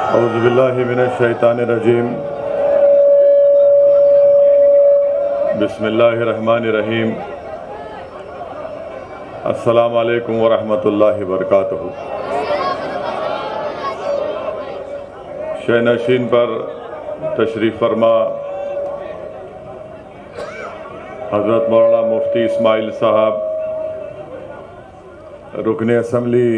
औज़ुबिल्लाहि मिनश्शैतानिर्रजीम। बिस्मिल्लाहिर्रहमानिर्रहीम। अस्सलामु अलैकुम वरहमतुल्लाहि वबरकातुहू। शहनशीन पर तशरीफ़ फरमा हज़रत मौलाना मुफ्ती इस्माइल साहब, रुकने असम्बली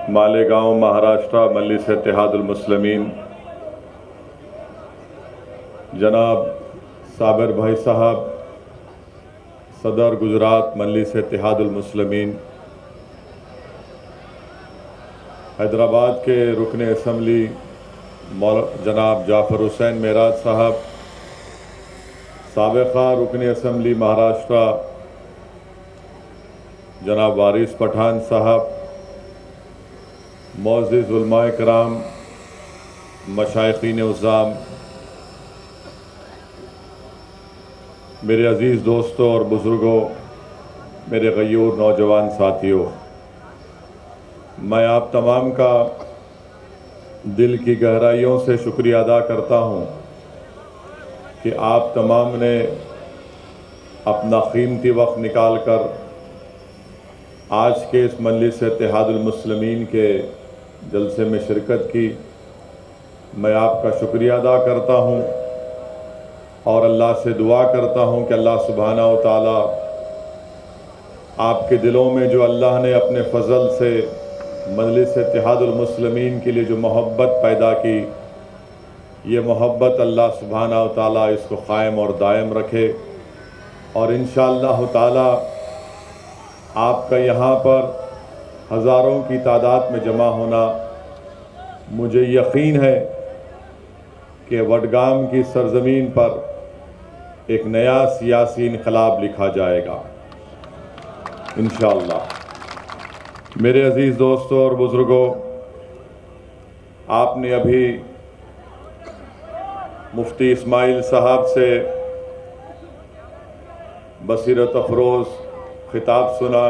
मालेगांव महाराष्ट्र मजलिस इत्तेहादुल मुस्लिमीन, जनाब साबिर भाई साहब, सदर गुजरात मजलिस इत्तेहादुल मुस्लिमीन, हैदराबाद के रुकने असम्बली जनाब जाफ़र हुसैन मेराज साहब, साबिक़ा रुकने असम्बली महाराष्ट्र जनाब वारिस पठान साहब, मोअज़्ज़िज़ उलमाए किराम, मशाइख़ीन उज़्ज़ाम, मेरे अज़ीज़ दोस्तों और बुज़ुर्गों, मेरे ग़य्यूर नौजवान साथियों, मैं आप तमाम का दिल की गहराइयों से शुक्रिया अदा करता हूँ कि आप तमाम ने अपना कीमती वक्त निकाल कर आज के इस मजलिस इत्तेहादुल मुस्लिमीन के जलसे में शिरकत की। मैं आपका शुक्रिया अदा करता हूँ और अल्लाह से दुआ करता हूँ कि अल्लाह सुब्हाना व तआला आपके दिलों में जो अल्लाह ने अपने फ़ज़ल से मजलिस इत्तेहादुल मुस्लिमीन के लिए जो मोहब्बत पैदा की, ये मोहब्बत अल्लाह सुब्हाना व तआला इसको क़ायम और दायम रखे। और इंशाअल्लाह ताला आपका यहाँ पर हज़ारों की तादाद में जमा होना, मुझे यकीन है कि वडगाम की सरज़मीन पर एक नया सियासी इनक़लाब लिखा जाएगा इंशाअल्लाह। मेरे अज़ीज़ दोस्तों और बुज़ुर्गों, आपने अभी मुफ्ती इस्माइल साहब से बसीरत अफरोज़ खिताब सुना,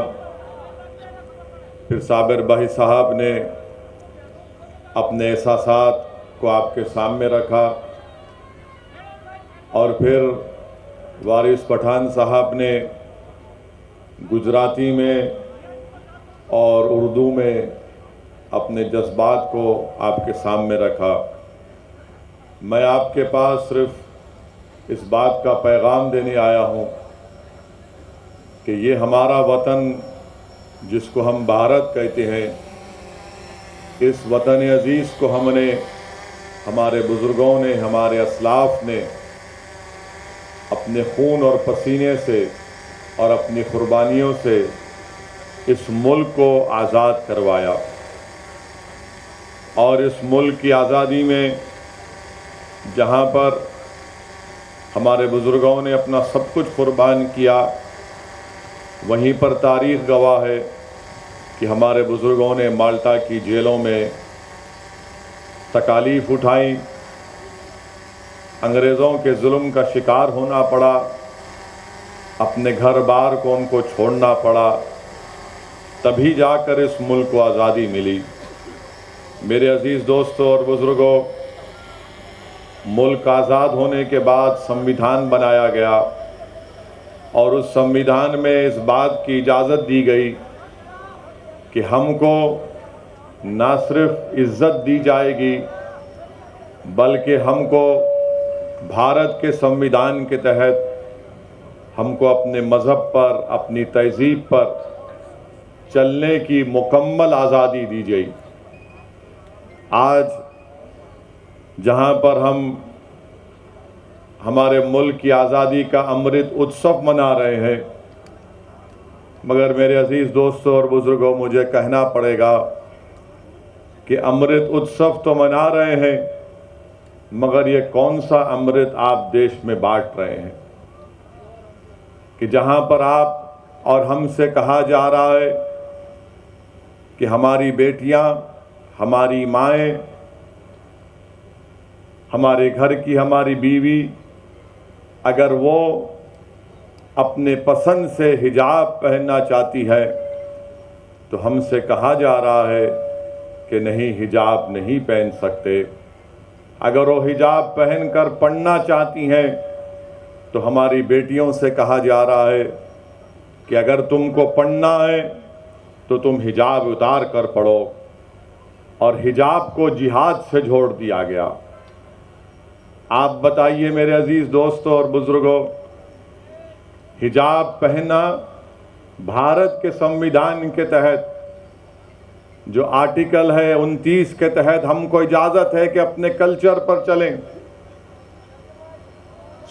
फिर साबिर भाई साहब ने अपने एहसासात को आपके सामने रखा और फिर वारिस पठान साहब ने गुजराती में और उर्दू में अपने जज्बात को आपके सामने रखा। मैं आपके पास सिर्फ इस बात का पैगाम देने आया हूँ कि ये हमारा वतन जिसको हम भारत कहते हैं, इस वतन अज़ीज़ को हमने, हमारे बुज़ुर्गों ने, हमारे असलाफ़ ने अपने खून और पसीने से और अपनी क़ुरबानियों से इस मुल्क को आज़ाद करवाया। और इस मुल्क की आज़ादी में जहाँ पर हमारे बुज़ुर्गों ने अपना सब कुछ क़ुरबान किया, वहीं पर तारीख़ गवाह है कि हमारे बुज़ुर्गों ने माल्टा की जेलों में तकालीफ़ उठाई, अंग्रेज़ों के जुल्म का शिकार होना पड़ा, अपने घर बार को उनको छोड़ना पड़ा, तभी जाकर इस मुल्क को आज़ादी मिली। मेरे अज़ीज़ दोस्तों और बुज़ुर्गों, मुल्क आज़ाद होने के बाद संविधान बनाया गया और उस संविधान में इस बात की इजाज़त दी गई कि हमको ना सिर्फ इज़्ज़त दी जाएगी बल्कि हमको भारत के संविधान के तहत हमको अपने मज़हब पर, अपनी तहज़ीब पर चलने की मुकम्मल आज़ादी दी गई। आज जहाँ पर हम हमारे मुल्क की आज़ादी का अमृत उत्सव मना रहे हैं, मगर मेरे अज़ीज़ दोस्तों और बुज़ुर्गों, मुझे कहना पड़ेगा कि अमृत उत्सव तो मना रहे हैं, मगर ये कौन सा अमृत आप देश में बांट रहे हैं कि जहाँ पर आप और हमसे कहा जा रहा है कि हमारी बेटियाँ, हमारी माएँ, हमारे घर की हमारी बीवी, अगर वो अपने पसंद से हिजाब पहनना चाहती है तो हमसे कहा जा रहा है कि नहीं हिजाब नहीं पहन सकते। अगर वो हिजाब पहनकर पढ़ना चाहती हैं तो हमारी बेटियों से कहा जा रहा है कि अगर तुमको पढ़ना है तो तुम हिजाब उतार कर पढ़ो, और हिजाब को जिहाद से जोड़ दिया गया। आप बताइए मेरे अजीज दोस्तों और बुजुर्गों, हिजाब पहनना भारत के संविधान के तहत जो आर्टिकल है 29 के तहत हमको इजाजत है कि अपने कल्चर पर चलें।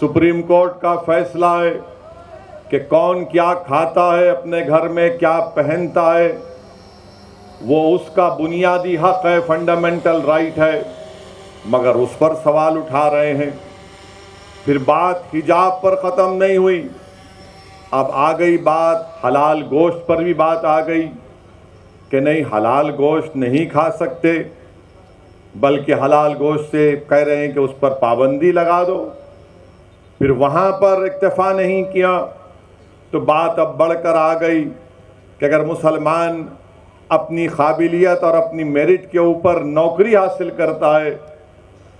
सुप्रीम कोर्ट का फैसला है कि कौन क्या खाता है, अपने घर में क्या पहनता है, वो उसका बुनियादी हक है, फंडामेंटल राइट है, मगर उस पर सवाल उठा रहे हैं। फिर बात हिजाब पर ख़त्म नहीं हुई, अब आ गई बात हलाल गोश्त पर भी बात आ गई कि नहीं हलाल गोश्त नहीं खा सकते, बल्कि हलाल गोश्त से कह रहे हैं कि उस पर पाबंदी लगा दो। फिर वहाँ पर इक्तफा नहीं किया तो बात अब बढ़कर आ गई कि अगर मुसलमान अपनी काबिलियत और अपनी मेरिट के ऊपर नौकरी हासिल करता है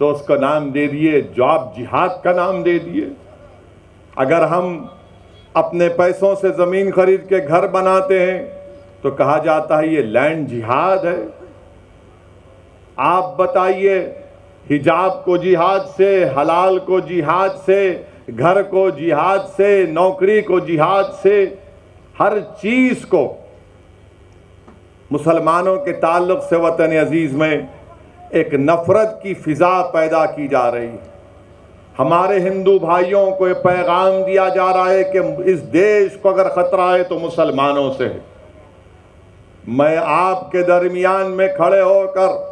तो उसका नाम दे दिए जॉब जिहाद का नाम दे दिए। अगर हम अपने पैसों से ज़मीन खरीद के घर बनाते हैं तो कहा जाता है ये लैंड जिहाद है। आप बताइए, हिजाब को जिहाद से, हलाल को जिहाद से, घर को जिहाद से, नौकरी को जिहाद से, हर चीज़ को मुसलमानों के ताल्लुक़ से वतन अजीज़ में एक नफ़रत की फ़िज़ा पैदा की जा रही है। हमारे हिंदू भाइयों को ये पैगाम दिया जा रहा है कि इस देश को अगर ख़तरा है तो मुसलमानों से है। मैं आपके दरमियान में खड़े होकर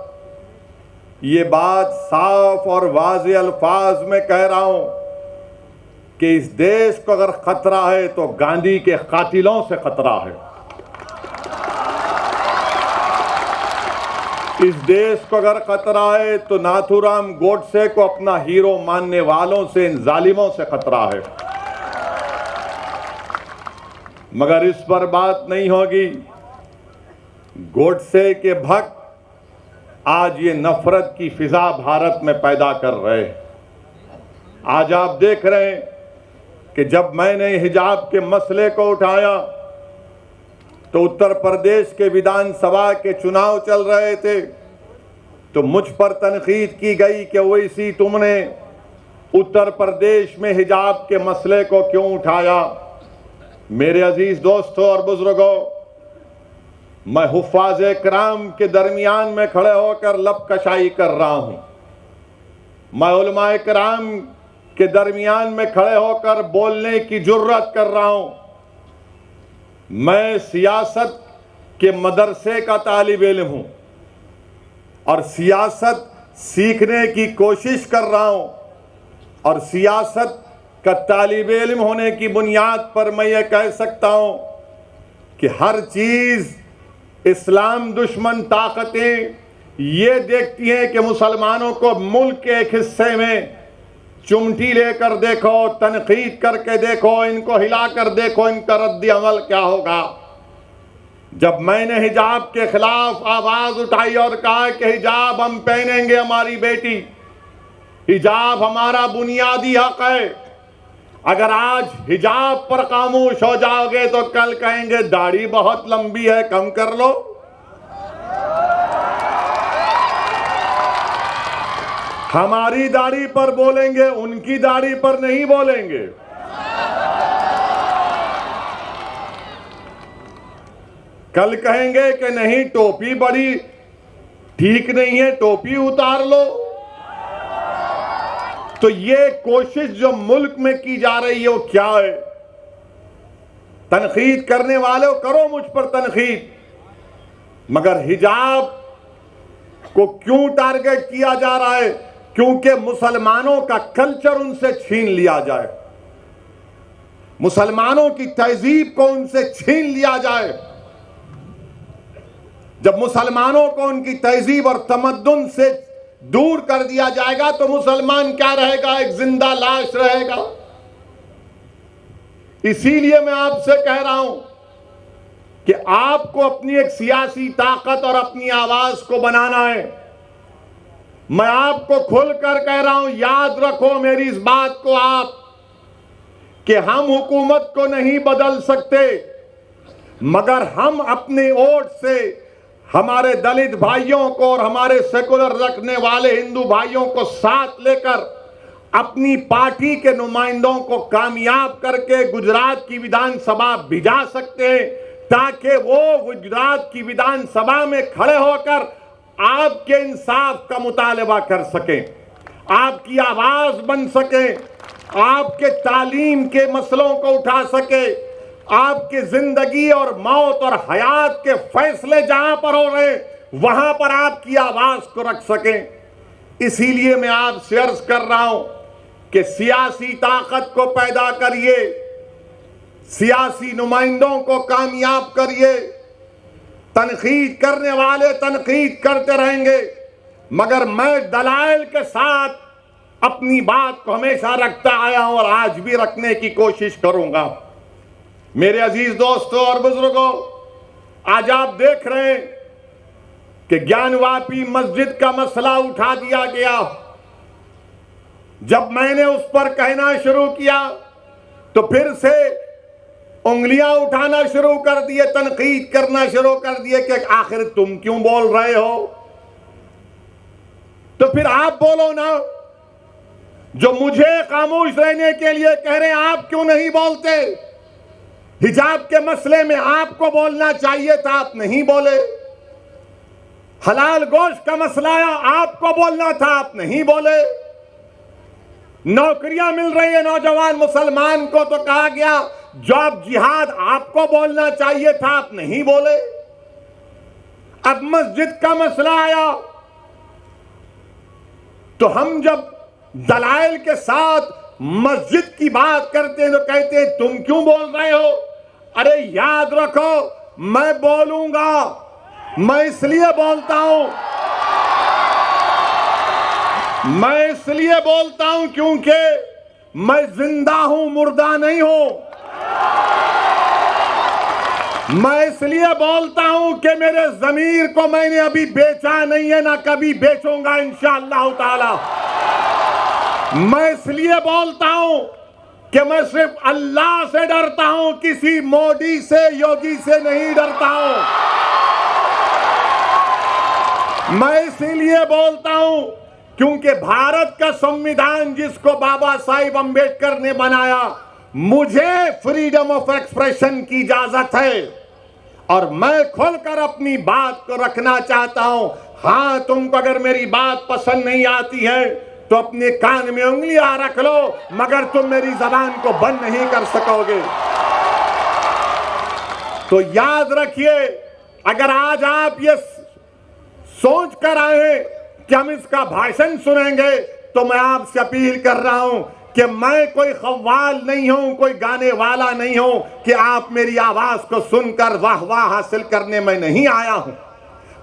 ये बात साफ और वाज़ेह अल्फाज में कह रहा हूँ कि इस देश को अगर ख़तरा है तो गांधी के कातिलों से ख़तरा है। इस देश को अगर खतरा है तो नाथूराम गोडसे को अपना हीरो मानने वालों से, इन जालिमों से खतरा है। मगर इस पर बात नहीं होगी। गोडसे के भक्त आज ये नफरत की फिजा भारत में पैदा कर रहे हैं। आज आप देख रहे हैं कि जब मैंने हिजाब के मसले को उठाया तो उत्तर प्रदेश के विधानसभा के चुनाव चल रहे थे, तो मुझ पर तनकीद की गई कि वैसी तुमने उत्तर प्रदेश में हिजाब के मसले को क्यों उठाया। मेरे अजीज दोस्तों और बुजुर्गों, मैं हुफ़ाज़े किराम के दरमियान में खड़े होकर लबकशाई कर रहा हूं। मैं उलमाए किराम के दरमियान में खड़े होकर बोलने की जुर्रत कर रहा हूं। मैं सियासत के मदरसे का तालिब इल्म हूं और सियासत सीखने की कोशिश कर रहा हूं, और सियासत का तालिब इल्म होने की बुनियाद पर मैं ये कह सकता हूं कि हर चीज़ इस्लाम दुश्मन ताकतें ये देखती हैं कि मुसलमानों को मुल्क के एक हिस्से में चुमटी लेकर देखो, तनकीद करके देखो, इनको हिलाकर देखो, इनका रद्द अमल क्या होगा। जब मैंने हिजाब के खिलाफ आवाज़ उठाई और कहा कि हिजाब हम पहनेंगे, हमारी बेटी, हिजाब हमारा बुनियादी हक है, अगर आज हिजाब पर खामोश हो जाओगे तो कल कहेंगे दाढ़ी बहुत लंबी है, कम कर लो। हमारी दाढ़ी पर बोलेंगे, उनकी दाढ़ी पर नहीं बोलेंगे। कल कहेंगे कि नहीं टोपी बड़ी ठीक नहीं है, टोपी उतार लो। तो ये कोशिश जो मुल्क में की जा रही है वो क्या है? तनकीद करने वाले करो मुझ पर तनकीद, मगर हिजाब को क्यों टारगेट किया जा रहा है? क्योंकि मुसलमानों का कल्चर उनसे छीन लिया जाए, मुसलमानों की तहजीब को उनसे छीन लिया जाए। जब मुसलमानों को उनकी तहजीब और तमद्दुन से दूर कर दिया जाएगा तो मुसलमान क्या रहेगा? एक जिंदा लाश रहेगा। इसीलिए मैं आपसे कह रहा हूं कि आपको अपनी एक सियासी ताकत और अपनी आवाज को बनाना है। मैं आपको खुलकर कह रहा हूं, याद रखो मेरी इस बात को आप, कि हम हुकूमत को नहीं बदल सकते, मगर हम अपने वोट से हमारे दलित भाइयों को और हमारे सेकुलर रखने वाले हिंदू भाइयों को साथ लेकर अपनी पार्टी के नुमाइंदों को कामयाब करके गुजरात की विधानसभा भिजा सकते हैं, ताकि वो गुजरात की विधानसभा में खड़े होकर आपके इंसाफ का मुतालबा कर सकें, आपकी आवाज बन सके, आपके तालीम के मसलों को उठा सके, आपकी जिंदगी और मौत और हयात के फैसले जहां पर हो रहे वहां पर आपकी आवाज को रख सकें। इसीलिए मैं आपसे अर्ज कर रहा हूं कि सियासी ताकत को पैदा करिए, सियासी नुमाइंदों को कामयाब करिए। तनकीद करने वाले तनकीद करते रहेंगे, मगर मैं दलाइल के साथ अपनी बात को हमेशा रखता आया हूं और आज भी रखने की कोशिश करूंगा। मेरे अजीज दोस्तों और बुजुर्गों, आज आप देख रहे हैं कि ज्ञानवापी मस्जिद का मसला उठा दिया गया। जब मैंने उस पर कहना शुरू किया तो फिर से उंगलियां उठाना शुरू कर दिए, तनकीद करना शुरू कर दिए कि आखिर तुम क्यों बोल रहे हो। तो फिर आप बोलो ना, जो मुझे खामोश रहने के लिए कह रहे हैं, आप क्यों नहीं बोलते? हिजाब के मसले में आपको बोलना चाहिए था, आप नहीं बोले। हलाल गोश्त का मसला आया, आपको बोलना था, आप नहीं बोले। नौकरियां मिल रही है नौजवान मुसलमान को तो कहा गया जॉब जिहाद, आपको बोलना चाहिए था, आप नहीं बोले। अब मस्जिद का मसला आया तो हम जब दलाइल के साथ मस्जिद की बात करते हैं तो कहते हैं तुम क्यों बोल रहे हो। अरे याद रखो, मैं बोलूंगा, मैं इसलिए बोलता हूं, मैं इसलिए बोलता हूं क्योंकि मैं जिंदा हूं, मुर्दा नहीं हूं। मैं इसलिए बोलता हूं कि मेरे ज़मीर को मैंने अभी बेचा नहीं है, ना कभी बेचूंगा इंशाअल्लाह ताला। मैं इसलिए बोलता हूं कि मैं सिर्फ अल्लाह से डरता हूं, किसी मोदी से, योगी से नहीं डरता हूं। मैं इसीलिए बोलता हूं क्योंकि भारत का संविधान जिसको बाबा साहिब अंबेडकर ने बनाया, मुझे फ्रीडम ऑफ एक्सप्रेशन की इजाजत है और मैं खुलकर अपनी बात को रखना चाहता हूं। हां, तुमको अगर मेरी बात पसंद नहीं आती है तो अपने कान में उंगलियां रख लो, मगर तुम मेरी जबान को बंद नहीं कर सकोगे। तो याद रखिए, अगर आज आप ये सोच कर आए कि हम इसका भाषण सुनेंगे, तो मैं आपसे अपील कर रहा हूं कि मैं कोई खव्वाल नहीं हूं, कोई गाने वाला नहीं हूं कि आप मेरी आवाज को सुनकर वाह वाह हासिल करने में नहीं आया हूं।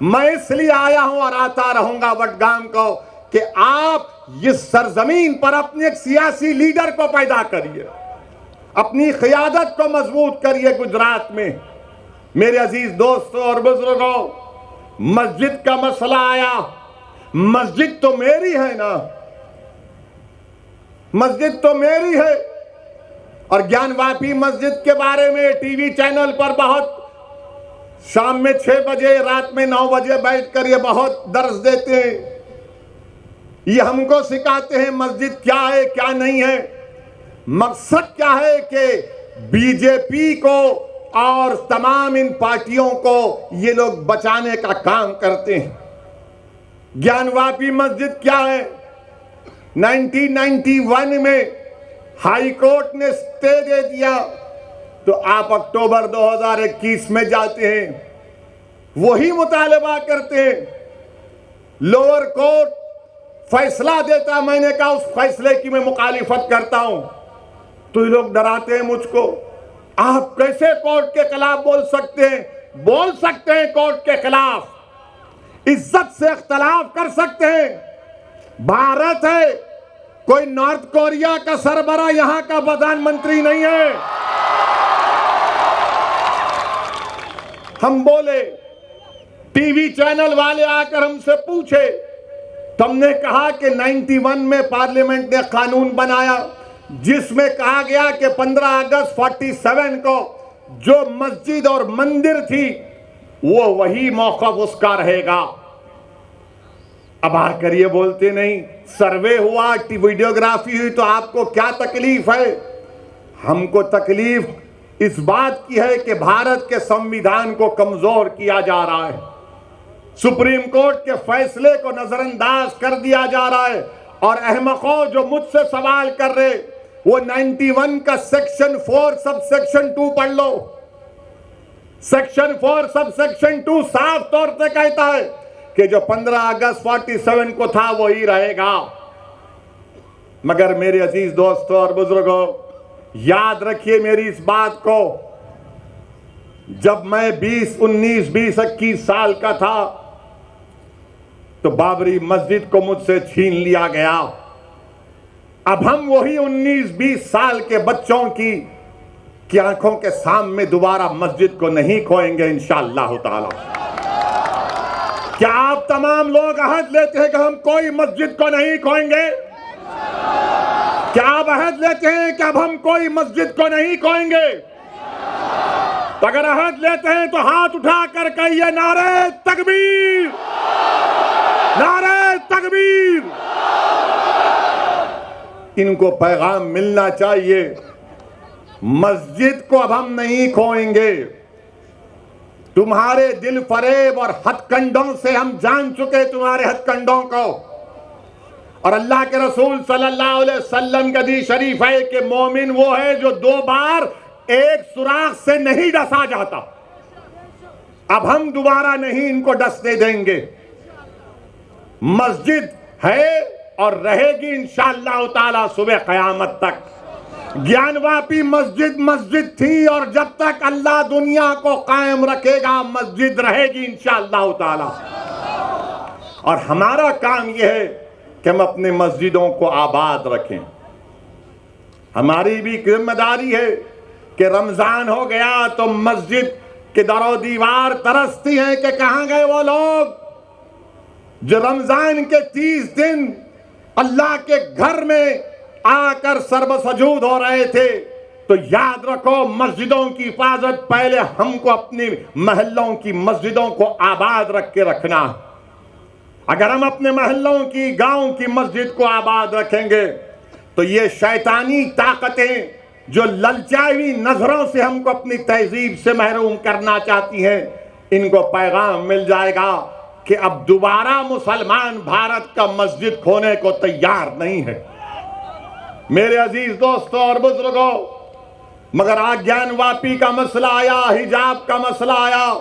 मैं इसलिए आया हूं और आता रहूंगा वडगाम को कि आप इस सरजमीन पर अपने एक सियासी लीडर को पैदा करिए, अपनी क़ियादत को मजबूत करिए गुजरात में। मेरे अजीज दोस्तों और बुजुर्गों, मस्जिद का मसला आया, मस्जिद तो मेरी है ना, मस्जिद तो मेरी है। और ज्ञानवापी मस्जिद के बारे में टीवी चैनल पर बहुत शाम में 6 बजे, रात में 9 बजे बैठकर ये बहुत दर्स देते हैं, ये हमको सिखाते हैं मस्जिद क्या है क्या नहीं है। मकसद क्या है कि बीजेपी को और तमाम इन पार्टियों को ये लोग बचाने का काम करते हैं। ज्ञानवापी मस्जिद क्या है? 1991 में हाई कोर्ट ने स्टे दे दिया, तो आप अक्टूबर 2021 में जाते हैं, वही मुतालबा करते हैं। लोअर कोर्ट फैसला देता, मैंने कहा उस फैसले की मैं मुखालिफत करता हूं, तो ये लोग डराते हैं मुझको। आप कैसे कोर्ट के खिलाफ बोल सकते हैं? बोल सकते हैं कोर्ट के खिलाफ, इज्जत से इख्तलाफ कर सकते हैं। भारत है, कोई नॉर्थ कोरिया का सरबरा यहां का प्रधानमंत्री नहीं है। हम बोले, टीवी चैनल वाले आकर हमसे पूछे, तुमने कहा कि 91 में पार्लियामेंट ने कानून बनाया जिसमें कहा गया कि 15 अगस्त 47 को जो मस्जिद और मंदिर थी वो वही मौक़िफ़ उसका रहेगा। अब आकर ये बोलते नहीं, सर्वे हुआ, वीडियोग्राफी हुई, तो आपको क्या तकलीफ है? हमको तकलीफ इस बात की है कि भारत के संविधान को कमजोर किया जा रहा है, सुप्रीम कोर्ट के फैसले को नजरअंदाज कर दिया जा रहा है। और अहमकों जो मुझसे सवाल कर रहे, वो 91 का सेक्शन 4 सब सेक्शन 2 पढ़ लो। सेक्शन 4 सब सेक्शन 2 साफ तौर से कहता है कि जो 15 अगस्त 47 को था वही रहेगा। मगर मेरे अजीज दोस्तों और बुजुर्गों, याद रखिए मेरी इस बात को, जब मैं 21 साल का था तो बाबरी मस्जिद को मुझसे छीन लिया गया। अब हम वही 19-20 साल के बच्चों की आंखों के सामने दोबारा मस्जिद को नहीं खोएंगे इंशाअल्लाह ताला। क्या आप तमाम लोग अहद लेते हैं कि हम कोई मस्जिद को नहीं खोएंगे? क्या आप अहद लेते हैं कि अब हम कोई मस्जिद को नहीं खोएंगे? तो अगर अहद लेते हैं तो हाथ उठाकर कहिए नारे तकबीर, नारे तकबीर। इनको पैगाम मिलना चाहिए, मस्जिद को अब हम नहीं खोएंगे। तुम्हारे दिल फरेब और हथकंडों से हम जान चुके तुम्हारे हथकंडों को। और अल्लाह के रसूल सल्लल्लाहु अलैहि वसल्लम का हदीस शरीफ है कि मोमिन वो है जो 2 बार एक सुराख से नहीं डसा जाता। अब हम दोबारा नहीं इनको डसने देंगे। मस्जिद है और रहेगी इंशाअल्लाह ताला सुबह क़यामत तक। ज्ञानवापी मस्जिद मस्जिद थी और जब तक अल्लाह दुनिया को कायम रखेगा मस्जिद रहेगी इंशाअल्लाह ताला। और हमारा काम यह है कि हम अपने मस्जिदों को आबाद रखें। हमारी भी जिम्मेदारी है कि रमजान हो गया तो मस्जिद के दरो दीवार तरसती हैं कि कहां गए वो लोग जो रमजान के 30 दिन अल्लाह के घर में आकर सर्वसजूद हो रहे थे। तो याद रखो, मस्जिदों की हिफाजत पहले हमको अपनी महल्लों की मस्जिदों को आबाद रख के रखना। अगर हम अपने महल्लों की, गांव की मस्जिद को आबाद रखेंगे तो ये शैतानी ताकतें जो ललचाई हुई नजरों से हमको अपनी तहजीब से महरूम करना चाहती हैं, इनको पैगाम मिल जाएगा कि अब दोबारा मुसलमान भारत का मस्जिद खोने को तैयार नहीं है। मेरे अजीज दोस्तों और बुजुर्गों, मगर आज्ञानवापी का मसला आया, हिजाब का मसला आया,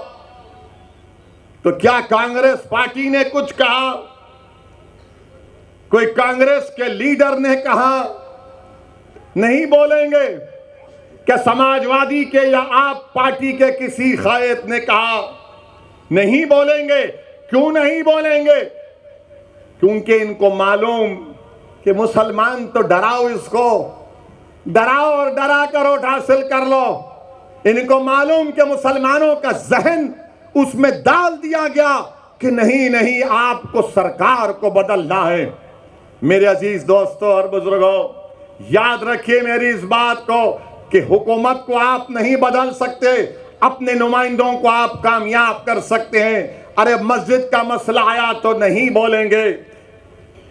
तो क्या कांग्रेस पार्टी ने कुछ कहा? कोई कांग्रेस के लीडर ने कहा? नहीं बोलेंगे। क्या समाजवादी के या आप पार्टी के किसी कायद ने कहा? नहीं बोलेंगे। क्यों नहीं बोलेंगे? क्योंकि इनको मालूम कि मुसलमान तो डराओ, इसको डराओ और डरा कर वोट हासिल कर लो। इनको मालूम कि मुसलमानों का जहन उसमें डाल दिया गया कि नहीं नहीं, आपको सरकार को बदलना है। मेरे अजीज दोस्तों और बुजुर्गों, याद रखिए मेरी इस बात को कि हुकूमत को आप नहीं बदल सकते, अपने नुमाइंदों को आप कामयाब कर सकते हैं। अरे मस्जिद का मसला आया तो नहीं बोलेंगे,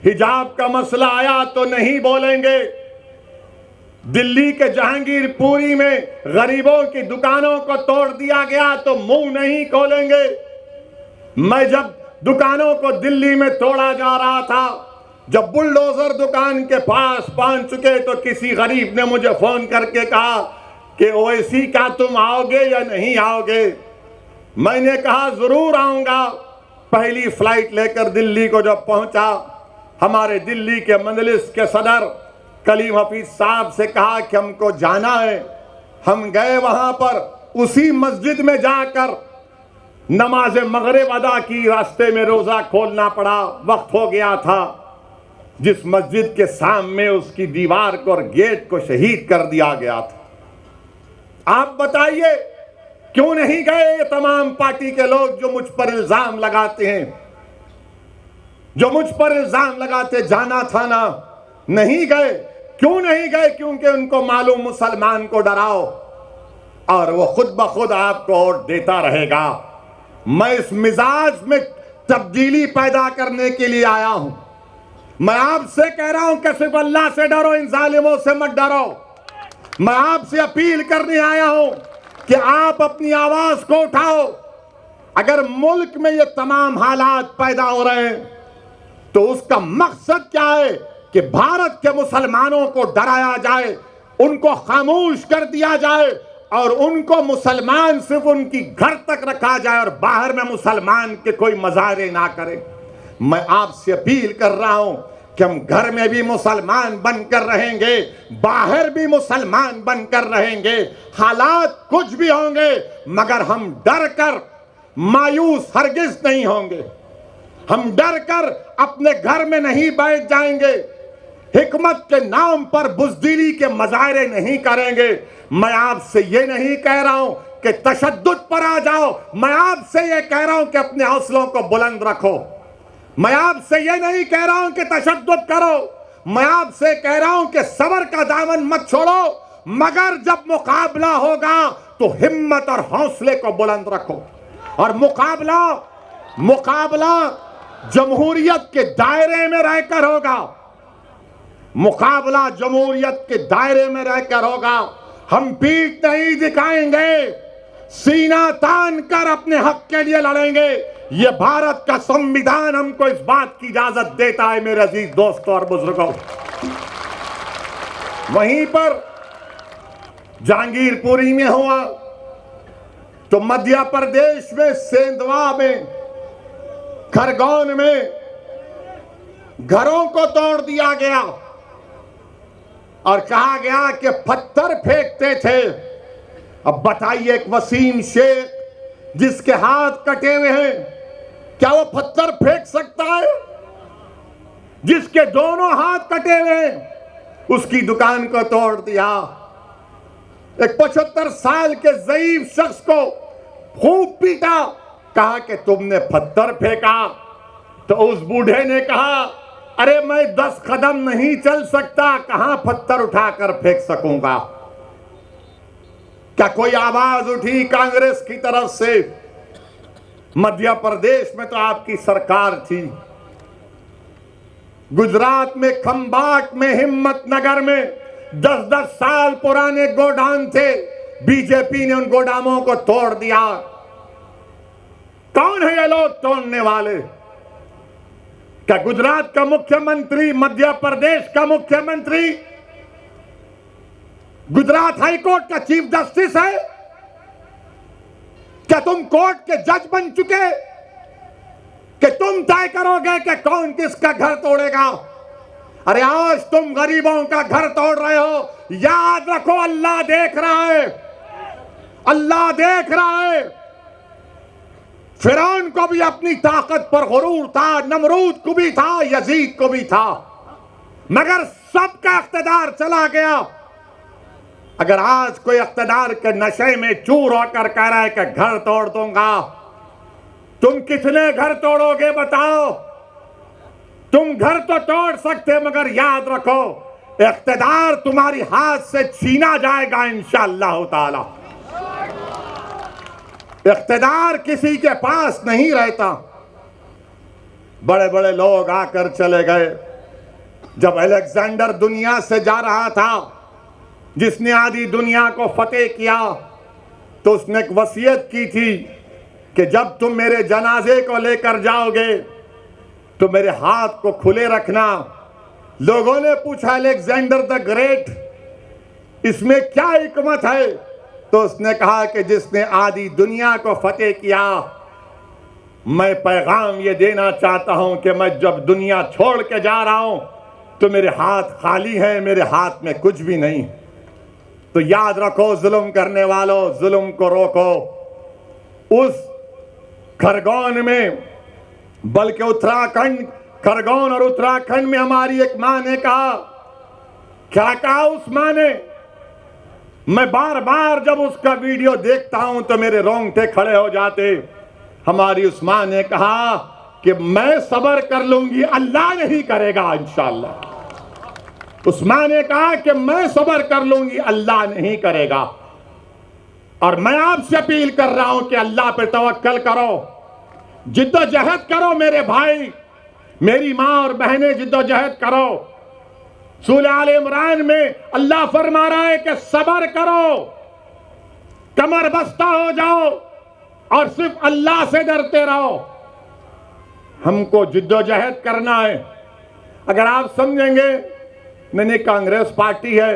हिजाब का मसला आया तो नहीं बोलेंगे, दिल्ली के जहांगीरपुरी में गरीबों की दुकानों को तोड़ दिया गया तो मुंह नहीं खोलेंगे। मैं जब दुकानों को दिल्ली में तोड़ा जा रहा था, जब बुलडोजर दुकान के पास पहुंच चुके तो किसी गरीब ने मुझे फोन करके कहा कि ओवैसी का तुम आओगे या नहीं आओगे? मैंने कहा जरूर आऊंगा। पहली फ्लाइट लेकर दिल्ली को जब पहुंचा, हमारे दिल्ली के मजलिस के सदर कलीम हफीज साहब से कहा कि हमको जाना है। हम गए वहां पर, उसी मस्जिद में जाकर नमाज मगरिब अदा की, रास्ते में रोजा खोलना पड़ा, वक्त हो गया था। जिस मस्जिद के सामने उसकी दीवार को और गेट को शहीद कर दिया गया था। आप बताइए, क्यों नहीं गए ये तमाम पार्टी के लोग जो मुझ पर इल्जाम लगाते हैं, जो मुझ पर इल्जाम लगाते जाना था ना, नहीं गए। क्यों नहीं गए? क्योंकि उनको मालूम मुसलमान को डराओ और वो खुद ब खुद आपको वोट देता रहेगा। मैं इस मिजाज में तब्दीली पैदा करने के लिए आया हूं। मैं आपसे कह रहा हूं कि सिर्फ अल्लाह से डरो, इन जालिमों से मत डरो। मैं आपसे अपील करने आया हूं कि आप अपनी आवाज को उठाओ। अगर मुल्क में ये तमाम हालात पैदा हो रहे हैं तो उसका मकसद क्या है कि भारत के मुसलमानों को डराया जाए, उनको खामोश कर दिया जाए और उनको मुसलमान सिर्फ उनकी घर तक रखा जाए और बाहर में मुसलमान के कोई मजारे ना करें। मैं आपसे अपील कर रहा हूं कि हम घर में भी मुसलमान बनकर रहेंगे, बाहर भी मुसलमान बनकर रहेंगे। हालात कुछ भी होंगे मगर हम डर कर मायूस हरगिज नहीं होंगे। हम डर कर अपने घर में नहीं बैठ जाएंगे, हिकमत के नाम पर बुज़दिली के मजारे नहीं करेंगे। मैं आपसे ये नहीं कह रहा हूं कि तशद्दुद पर आ जाओ, मैं आपसे ये कह रहा हूं कि अपने हौसलों को बुलंद रखो। मैं आपसे ये नहीं कह रहा हूं कि तशद्दुद करो, मैं आपसे कह रहा हूं कि सब्र का दामन मत छोड़ो, मगर जब मुकाबला होगा तो हिम्मत और हौसले को बुलंद रखो। और मुकाबला जमहूरियत के दायरे में रहकर होगा, मुकाबला जमहूरियत के दायरे में रहकर होगा। हम पीठ नहीं दिखाएंगे, सीना तान कर अपने हक के लिए लड़ेंगे। ये भारत का संविधान हमको इस बात की इजाजत देता है मेरे अजीज दोस्तों और बुजुर्गों। वहीं पर जहांगीरपुरी में हुआ तो मध्य प्रदेश में सेंधवा में, खरगोन में घरों को तोड़ दिया गया और कहा गया कि पत्थर फेंकते थे। अब बताइए, एक वसीम शेख जिसके हाथ कटे हुए हैं, क्या वो पत्थर फेंक सकता है? जिसके दोनों हाथ कटे हुए हैं उसकी दुकान को तोड़ दिया। एक 75 साल के ज़ईफ शख्स को खूब पीटा, कहा कि तुमने पत्थर फेंका। तो उस बूढ़े ने कहा, अरे मैं 10 कदम नहीं चल सकता, कहां पत्थर उठाकर फेंक सकूंगा। क्या कोई आवाज उठी कांग्रेस की तरफ से? मध्य प्रदेश में तो आपकी सरकार थी, गुजरात में खंबाट में, हिम्मतनगर में 10-10 साल पुराने गोडाउन थे, बीजेपी ने उन गोदामों को तोड़ दिया। कौन है ये लोग तोड़ने वाले? क्या गुजरात का मुख्यमंत्री, मध्य प्रदेश का मुख्यमंत्री, गुजरात हाईकोर्ट का चीफ जस्टिस है? क्या तुम कोर्ट के जज बन चुके कि तुम तय करोगे कि कौन किसका घर तोड़ेगा? अरे आज तुम गरीबों का घर तोड़ रहे हो, याद रखो अल्लाह देख रहा है, अल्लाह देख रहा है। फिरौन को भी अपनी ताकत पर गुरूर था, नमरूद को भी था, यजीद को भी था, मगर सबका इख्तिदार चला गया। अगर आज कोई इख्तिदार के नशे में चूर होकर कह रहा है कि घर तोड़ दूंगा, तुम कितने घर तोड़ोगे बताओ? तुम घर तो तोड़ सकते, मगर याद रखो इख्तिदार तुम्हारी हाथ से छीना जाएगा इंशाअल्लाह ताला। इख्तिदार किसी के पास नहीं रहता। बड़े बड़े लोग आकर चले गए। जब अलेक्जेंडर दुनिया से जा रहा था, जिसने आधी दुनिया को फतेह किया, तो उसने एक वसीयत की थी कि जब तुम मेरे जनाजे को लेकर जाओगे तो मेरे हाथ को खुले रखना। लोगों ने पूछा, अलेक्जेंडर द ग्रेट, इसमें क्या हिकमत है? तो उसने कहा कि जिसने आधी दुनिया को फतेह किया, मैं पैगाम ये देना चाहता हूं कि मैं जब दुनिया छोड़ के जा रहा हूं तो मेरे हाथ खाली हैं, मेरे हाथ में कुछ भी नहीं। तो याद रखो, जुल्म करने वालों, जुल्म को रोको। उस खरगोन में, बल्कि उत्तराखंड, खरगोन और उत्तराखंड में हमारी एक मां ने कहा, क्या कहा उस मां ने? मैं बार बार जब उसका वीडियो देखता हूं तो मेरे रोंगटे खड़े हो जाते। हमारी उस मां ने कहा कि मैं सब्र कर लूंगी, अल्लाह नहीं करेगा इंशाअल्लाह। उस मां ने कहा कि मैं सब्र कर लूंगी, अल्लाह नहीं करेगा। और मैं आपसे अपील कर रहा हूं कि अल्लाह पे तवक्कल करो, जिद्दोजहद करो मेरे भाई, मेरी मां और बहनें, जिद्दोजहद करो। सूरह आल इमरान में अल्लाह फरमा रहा है कि सब्र करो, कमर बस्ता हो जाओ और सिर्फ अल्लाह से डरते रहो। हमको जिद्दोजहद करना है। अगर आप समझेंगे नहीं कांग्रेस पार्टी है,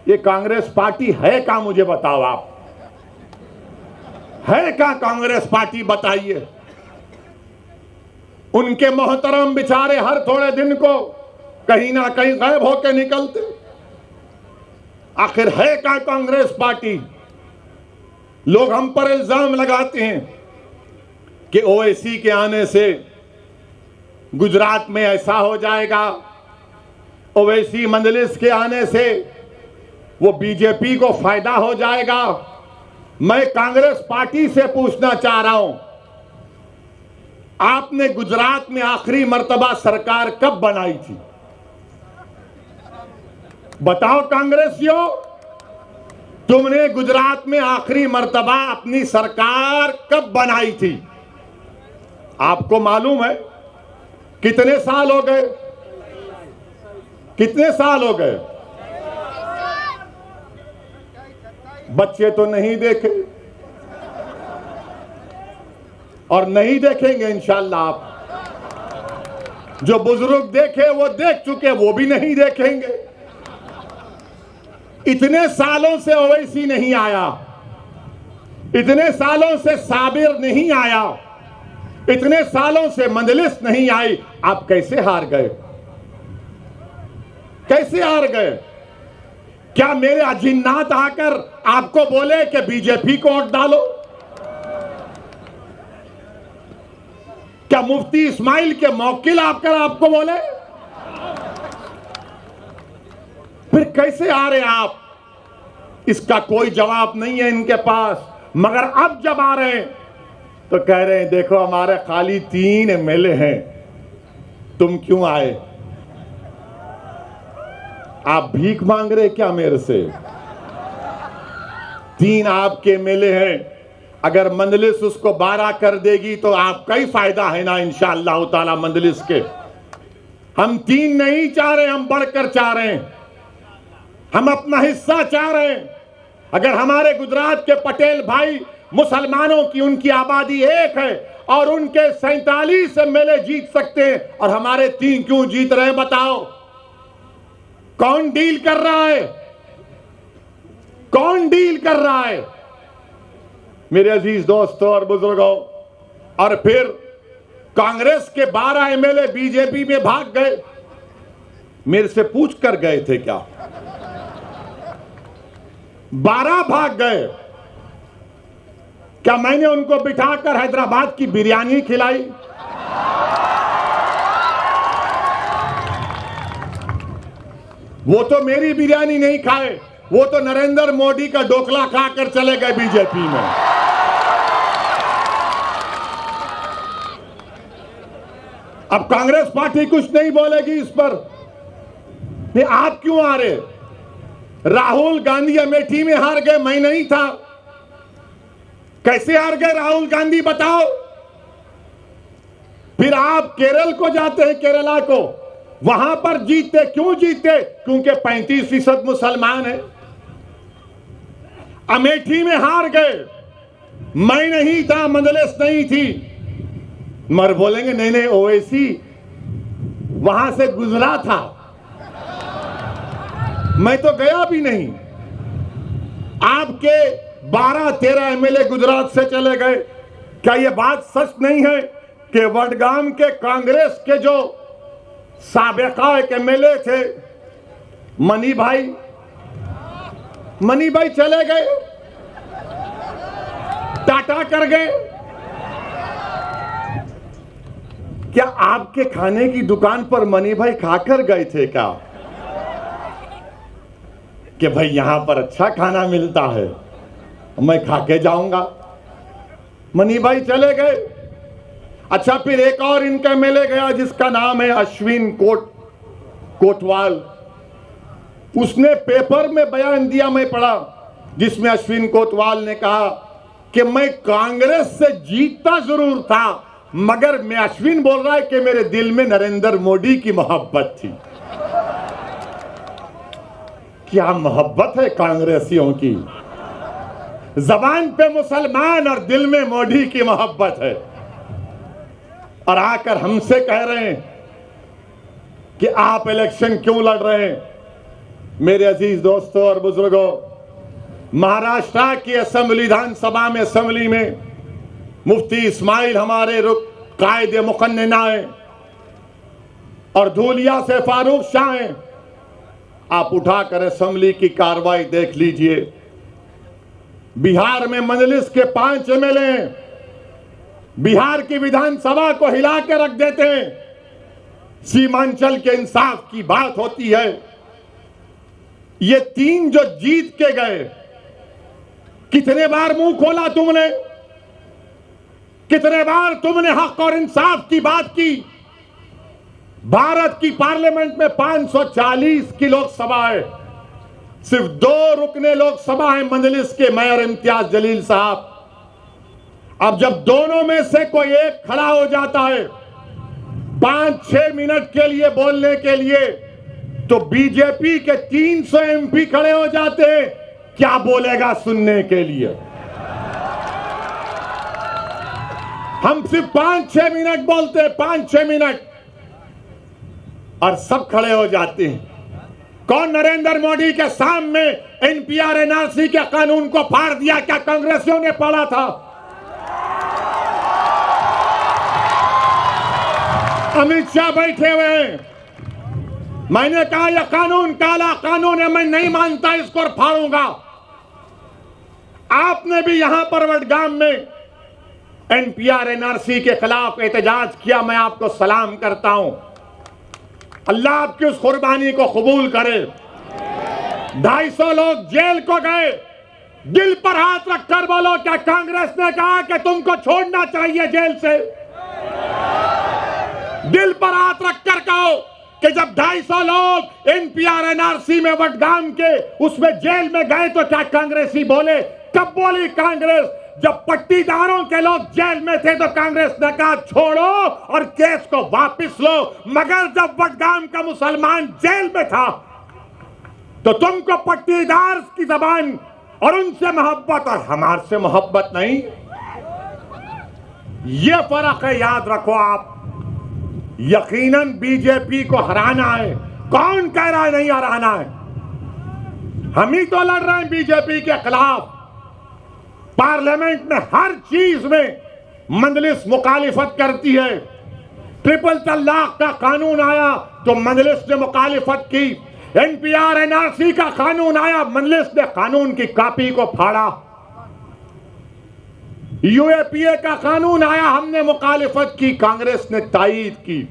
ये कांग्रेस पार्टी है क्या? मुझे बताओ, आप है क्या कांग्रेस पार्टी? बताइए। उनके मोहतरम बेचारे हर थोड़े दिन को कहीं ना कहीं गायब होकर निकलते। आखिर है क्या कांग्रेस पार्टी? लोग हम पर इल्जाम लगाते हैं कि ओवैसी के आने से गुजरात में ऐसा हो जाएगा, ओवैसी मंजलिस के आने से वो बीजेपी को फायदा हो जाएगा। मैं कांग्रेस पार्टी से पूछना चाह रहा हूं, आपने गुजरात में आखिरी मर्तबा सरकार कब बनाई थी? बताओ कांग्रेसियों, तुमने गुजरात में आखिरी मर्तबा अपनी सरकार कब बनाई थी? आपको मालूम है? कितने साल हो गए? कितने साल हो गए? बच्चे तो नहीं देखे और नहीं देखेंगे इंशाअल्लाह। आप जो बुजुर्ग देखे वो देख चुके, वो भी नहीं देखेंगे। इतने सालों से ओवैसी नहीं आया, इतने सालों से साबिर नहीं आया, इतने सालों से मंजलिस नहीं आई। आप कैसे हार गए? कैसे हार गए? क्या मेरे अजिन्नात आकर आपको बोले कि बीजेपी को वोट डालो? क्या मुफ्ती इस्माइल के मौकिल आकर आपको बोले? फिर कैसे आ रहे आप? इसका कोई जवाब नहीं है इनके पास। मगर अब जब आ रहे हैं तो कह रहे हैं देखो हमारे खाली 3 एमएलए हैं, तुम क्यों आए? आप भीख मांग रहे क्या मेरे से? 3 आपके एमएलए हैं, अगर मंजलिस उसको 12 कर देगी तो आपका ही फायदा है ना इंशाअल्लाह ताला मंजलिस के। हम 3 नहीं चाह रहे, हम बढ़कर चाह रहे हैं, हम अपना हिस्सा चाह रहे हैं। अगर हमारे गुजरात के पटेल भाई मुसलमानों की उनकी आबादी 1 है और उनके 47 एमएलए जीत सकते हैं और हमारे 3 क्यों जीत रहे हैं? बताओ, कौन डील कर रहा है? कौन डील कर रहा है? मेरे अजीज दोस्तों और बुजुर्गों, और फिर कांग्रेस के 12 एमएलए बीजेपी में भाग गए। मेरे से पूछ कर गए थे क्या? 12 भाग गए। क्या मैंने उनको बिठाकर हैदराबाद की बिरयानी खिलाई? वो तो मेरी बिरयानी नहीं खाए, वो तो नरेंद्र मोदी का ढोकला खाकर चले गए बीजेपी में। अब कांग्रेस पार्टी कुछ नहीं बोलेगी इस पर। नहीं, आप क्यों आ रहे? राहुल गांधी अमेठी में हार गए, मैं नहीं था। कैसे हार गए राहुल गांधी बताओ? फिर आप केरल को जाते हैं, केरला को, वहां पर जीतते। क्यों जीतते? क्योंकि 35% मुसलमान है। अमेठी में हार गए, मैं नहीं था, मंजलिस नहीं थी। मगर बोलेंगे नहीं नहीं ओवैसी वहां से गुजरा था, मैं तो गया भी नहीं। आपके 12-13 एमएलए गुजरात से चले गए। क्या यह बात सच नहीं है कि वडगाम के कांग्रेस के जो साबिका एक एमएलए थे मनी भाई चले गए, टाटा कर गए? क्या आपके खाने की दुकान पर मनी भाई खाकर गए थे क्या? कि भाई यहां पर अच्छा खाना मिलता है, मैं खा के जाऊंगा। मनी भाई चले गए। अच्छा, फिर एक और इनका एमएलए गया जिसका नाम है अश्विन कोटवाल। उसने पेपर में बयान दिया, मैं पढ़ा, जिसमें अश्विन कोतवाल ने कहा कि मैं कांग्रेस से जीतता जरूर था, मगर मैं, अश्विन बोल रहा है कि मेरे दिल में नरेंद्र मोदी की मोहब्बत थी। क्या मोहब्बत है कांग्रेसियों की, जबान पे मुसलमान और दिल में मोदी की मोहब्बत है, और आकर हमसे कह रहे हैं कि आप इलेक्शन क्यों लड़ रहे हैं। मेरे अजीज दोस्तों और बुजुर्गों, महाराष्ट्र की असेंबली, विधानसभा में, असेंबली में मुफ्ती इस्माइल हमारे कायदे मुकन्नना है और धूलिया से फारूक शाह हैं। आप उठाकर असेंबली की कार्रवाई देख लीजिए। बिहार में मजलिस के 5 एमएलए हैं, बिहार की विधानसभा को हिला के रख देते हैं। सीमांचल के इंसाफ की बात होती है। ये 3 जो जीत के गए, कितने बार मुंह खोला तुमने, कितने बार तुमने हक और इंसाफ की बात की। भारत की पार्लियामेंट में 540 की लोकसभा है, सिर्फ 2 रुकने लोकसभा है मजलिस के, मेयर इम्तियाज जलील साहब। अब जब दोनों में से कोई एक खड़ा हो जाता है 5-6 मिनट के लिए बोलने के लिए, तो बीजेपी के 300 एमपी खड़े हो जाते हैं, क्या बोलेगा सुनने के लिए। हम सिर्फ 5-6 मिनट बोलते हैं, 5-6 मिनट, और सब खड़े हो जाते हैं। कौन नरेंद्र मोदी के सामने एनपीआर एनआरसी के कानून को फाड़ दिया, क्या कांग्रेसियों ने पढ़ा था? अमित शाह बैठे हुए हैं। मैंने कहा यह कानून काला कानून है, मैं नहीं मानता इसको और फाड़ूंगा। आपने भी यहां पर वडगाम में एनपीआर एनआरसी के खिलाफ एहतजाज किया, मैं आपको सलाम करता हूं। अल्लाह आपकी उस कुर्बानी को कबूल करे। 250 लोग जेल को गए। दिल पर हाथ रखकर बोलो, क्या कांग्रेस ने कहा कि तुमको छोड़ना चाहिए जेल से? दिल पर हाथ रखकर कहो कि जब 250 लोग एनपीआर एनआरसी में वडगाम के उसमें जेल में गए तो क्या कांग्रेसी बोले? कब बोली कांग्रेस? जब पट्टीदारों के लोग जेल में थे तो कांग्रेस ने कहा छोड़ो और केस को वापस लो, मगर जब वडगाम का मुसलमान जेल में था तो तुमको पट्टीदार की जबान और उनसे मोहब्बत और हमारे से मोहब्बत नहीं। ये फर्क है, याद रखो आप। यकीनन बीजेपी को हराना है। कौन कह रहा है नहीं हराना है? हम ही तो लड़ रहे हैं बीजेपी के खिलाफ। पार्लियामेंट में हर चीज में मजलिस मुखालिफत करती है। ट्रिपल तलाक का कानून आया तो मजलिस ने मुखालिफत की। एनपीआर एनआरसी का कानून आया, मजलिस ने कानून की कॉपी को फाड़ा। यूएपीए का कानून आया, हमने मुखालिफत की, कांग्रेस ने तायीद की।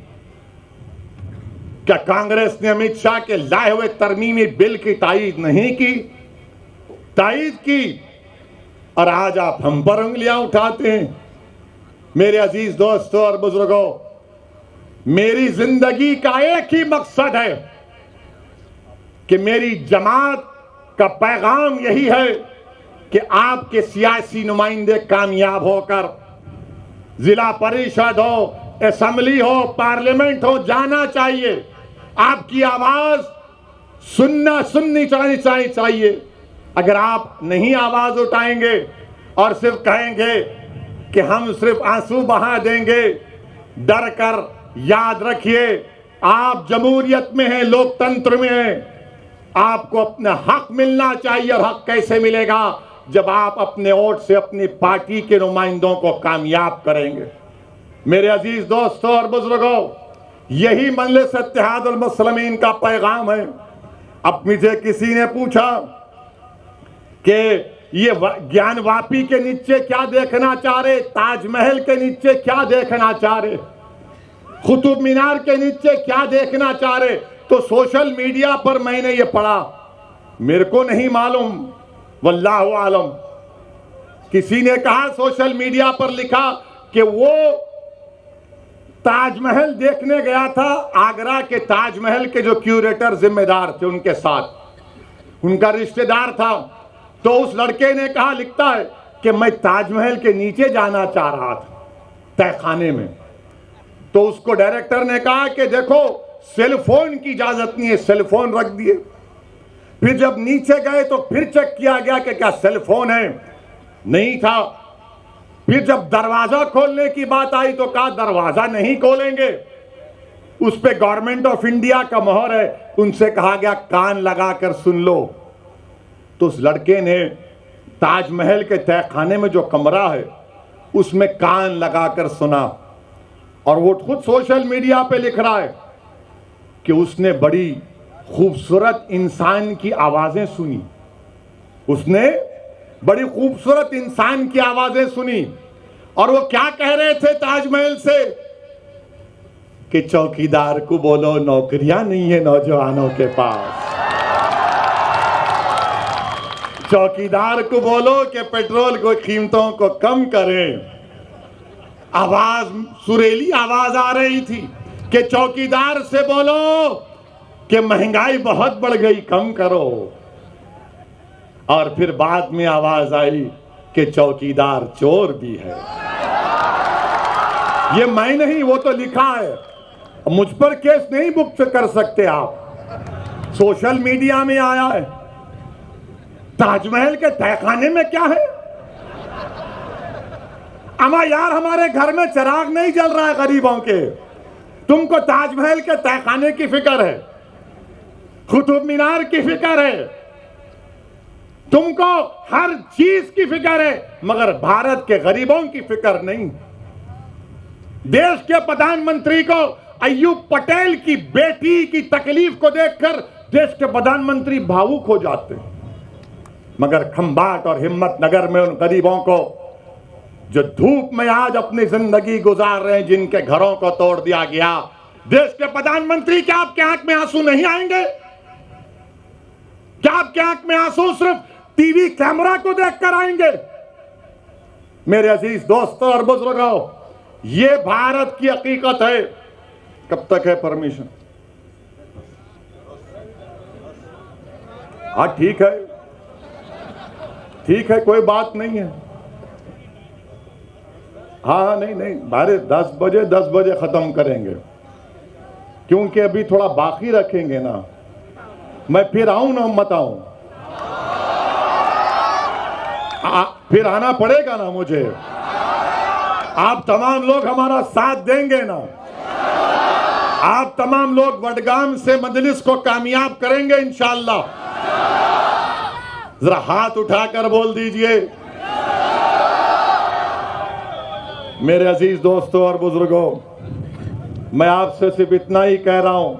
क्या कांग्रेस ने अमित शाह के लाए हुए तरमीमी बिल की तायीद नहीं की? तायीद की। और आज आप हम पर उंगलियां उठाते हैं। मेरे अजीज दोस्तों और बुजुर्गों, मेरी जिंदगी का एक ही मकसद है कि मेरी जमात का पैगाम यही है कि आपके सियासी नुमाइंदे कामयाब होकर जिला परिषद हो, असेंबली हो, पार्लियामेंट हो, जाना चाहिए। आपकी आवाज सुननी चाहिए। अगर आप नहीं आवाज उठाएंगे और सिर्फ कहेंगे कि हम सिर्फ आंसू बहा देंगे, डर कर, याद रखिए आप जमहूरियत में हैं, लोकतंत्र में हैं। आपको अपना हक मिलना चाहिए। और हक कैसे मिलेगा? जब आप अपने वोट से अपनी पार्टी के नुमाइंदों को कामयाब करेंगे। मेरे अजीज दोस्तों और बुजुर्गों, यही मजलिस इत्तेहादुल मुस्लिमीन का पैगाम है। अब मुझे किसी ने पूछा कि ये ज्ञानवापी के नीचे क्या देखना चाह रहे, ताजमहल के नीचे क्या देखना चाह रहे, कुतुब मीनार के नीचे क्या देखना चाह रहे? तो सोशल मीडिया पर मैंने ये पढ़ा मेरे को नहीं मालूम, वल्लाहु आलम। किसी ने कहा, सोशल मीडिया पर लिखा कि वो ताजमहल देखने गया था, आगरा के ताजमहल के जो क्यूरेटर जिम्मेदार थे उनके साथ, उनका रिश्तेदार था। तो उस लड़के ने कहा, लिखता है कि मैं ताजमहल के नीचे जाना चाह रहा था, तहखाने में। तो उसको डायरेक्टर ने कहा कि देखो सेल फोन की इजाजत नहीं है, सेल फोन रख दिए। फिर जब नीचे गए तो फिर चेक किया गया कि क्या सेल फोन है, नहीं था। फिर जब दरवाजा खोलने की बात आई तो कहा दरवाजा नहीं खोलेंगे, उस पे गवर्नमेंट ऑफ इंडिया का मोहर है। उनसे कहा गया कान लगाकर सुन लो। तो उस लड़के ने ताजमहल के तहखाने में जो कमरा है उसमें कान लगाकर सुना, और वो खुद सोशल मीडिया पे लिख रहा है कि उसने बड़ी खूबसूरत इंसान की आवाजें सुनी, उसने बड़ी खूबसूरत इंसान की आवाजें सुनी। और वो क्या कह रहे थे ताजमहल से कि चौकीदार को बोलो नौकरियां नहीं है नौजवानों के पास, चौकीदार को बोलो कि पेट्रोल को कीमतों को कम करें। आवाज, सुरीली आवाज आ रही थी कि चौकीदार से बोलो कि महंगाई बहुत बढ़ गई, कम करो। और फिर बाद में आवाज आई कि चौकीदार चोर भी है। ये मैं नहीं, वो तो लिखा है। मुझ पर केस नहीं बुक कर सकते आप, सोशल मीडिया में आया है। ताजमहल के तहखाने में क्या है? अमा यार, हमारे घर में चिराग नहीं जल रहा है गरीबों के, तुमको ताजमहल के तहखाने की फिक्र है, कुतुब मीनार की फिक्र है, तुमको हर चीज की फिक्र है, मगर भारत के गरीबों की फिक्र नहीं। देश के प्रधानमंत्री को अय्यूब पटेल की बेटी की तकलीफ को देखकर देश के प्रधानमंत्री भावुक हो जाते हैं, मगर खंबाट और हिम्मतनगर में उन गरीबों को जो धूप में आज अपनी जिंदगी गुजार रहे हैं, जिनके घरों को तोड़ दिया गया, देश के प्रधानमंत्री, क्या आपके आंख में आंसू नहीं आएंगे? क्या आपके आंख में आंसू सिर्फ टीवी कैमरा को देखकर आएंगे? मेरे अजीज दोस्तों और बुजुर्गों, ये भारत की हकीकत है। कब तक है परमिशन? हाँ ठीक है, ठीक है, कोई बात नहीं है। हाँ नहीं नहीं, 10 बजे खत्म करेंगे, क्योंकि अभी थोड़ा बाकी रखेंगे ना। मैं फिर आऊं ना, मत आऊं, फिर आना पड़ेगा ना मुझे। आप तमाम लोग हमारा साथ देंगे ना? आप तमाम लोग वडगाम से मजलिस को कामयाब करेंगे इंशाअल्लाह? जरा हाथ उठाकर बोल दीजिए। मेरे अजीज दोस्तों और बुजुर्गों, मैं आपसे सिर्फ इतना ही कह रहा हूं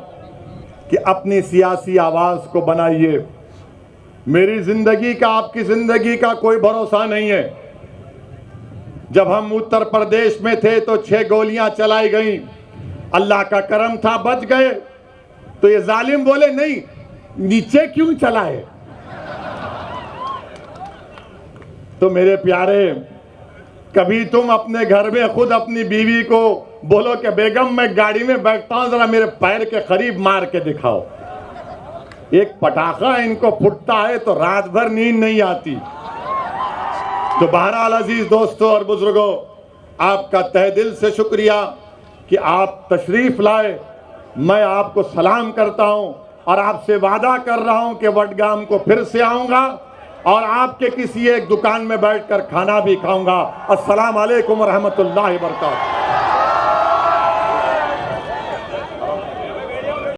कि अपनी सियासी आवाज को बनाइए। मेरी जिंदगी का, आपकी जिंदगी का कोई भरोसा नहीं है। जब हम उत्तर प्रदेश में थे तो 6 गोलियां चलाई गई, अल्लाह का करम था बच गए। तो ये जालिम बोले नहीं, नीचे क्यों चलाए? तो मेरे प्यारे, कभी तुम अपने घर में खुद अपनी बीवी को बोलो कि बेगम मैं गाड़ी में बैठता हूं, जरा मेरे पैर के करीब मार के दिखाओ। एक पटाखा इनको फुटता है तो रात भर नींद नहीं आती। तो बहरहाल अजीज दोस्तों और बुजुर्गों, आपका तहे दिल से शुक्रिया कि आप तशरीफ लाए। मैं आपको सलाम करता हूं और आपसे वादा कर रहा हूं कि वडगाम को फिर से आऊंगा और आपके किसी एक दुकान में बैठकर खाना भी खाऊंगा। अस्सलाम वालेकुम व रहमतुल्लाहि व बरकातहू।